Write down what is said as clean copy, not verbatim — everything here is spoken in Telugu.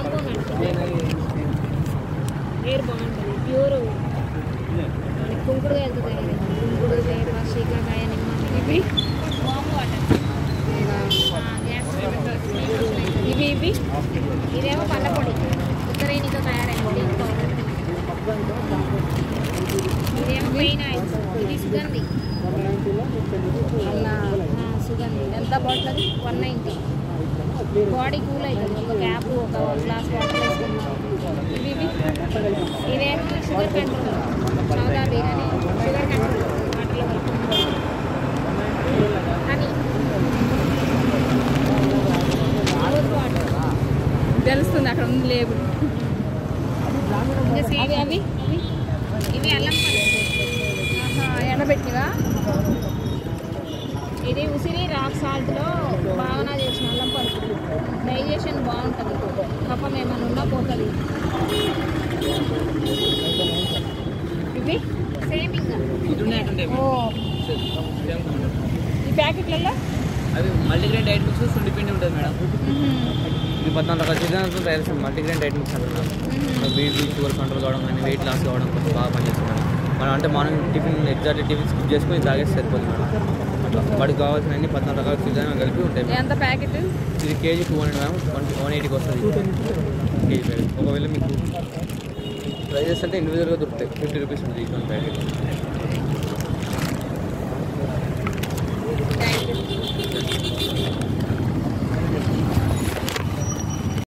షాంపూ హెయిర్ బాగుంటుంది ప్యూర్ కుంకుడు వెళ్తుంది కుంకుడు వేప శీకాకాయ నిమ్మ ఇవి వామ్ వాటర్ ఇవి ఇదేమో పళ్ళపొడి ఉత్తరేణితో తయారైన లీక్ పౌడర్ ఇదేమో పెయిన్ ఆయిల్స్ ఇది సుగంధి సుగంధి ఎంత బాటిల్ 190 బాడీ కూల్ అవుతుంది ఒక క్యాప్ ఒక గ్లాస్ వాటర్ వేసుకున్నాం ఇవేమో షుగర్ కంట్రోల్ సౌదాది కానీ షుగర్ కంట్రోల్ వాటర్లో హనీ రోజ్ వాటర్ తెలుస్తుంది అక్కడ ఉంది లేబుల్ ఇంకా సేవి అవి ఇవి అల్లం ఎండబెట్టివా ఇది ఉసిరి రాక్ సాల్ట్లో భావన చేసిన అల్లం పరుపు డైజెషన్ బాగుంటుంది కఫం ఏమైనా ఉన్నా పోతుంది ఇవి సేమ్ ఇంకా ఈ ప్యాకెట్లలో అవి మల్టీగ్రెయిన్ డైట్ మిక్స్ సుండిపిండి ఉంటుంది మేడం ఇది 14 రకాల చిరుధాన్యాలతో తయారు చేసిన మల్టీగ్రెయిన్ డైట్ మిక్స్ అంటున్నాం బీపీ షుగర్ కంట్రోల్ కావడం కానీ వెయిట్ లాస్ కావడం కొంచెం బాగా పనిచేస్తుంది మేడం మనం అంటే morning tiffin exactly tiffin skip చేసుకొని తాగేసి సరిపోతుంది మేడం అట్లా వాడికి కావాల్సిన అన్ని 14 రకాల చిరుధాన్యాలు కలిపి ఉంటాయి. ఎంత ప్యాకెట్ ఇది కేజీ 200 గ్రామ్స్ 180కి వస్తుంది కేజీ ప్యాకెట్. ఒకవేళ మీకు ప్రైజెస్ అంటే ఇండివిజువల్గా దొరుకుతాయి 50 రూపీస్ ఉంటుంది ఈ ప్యాకెట్.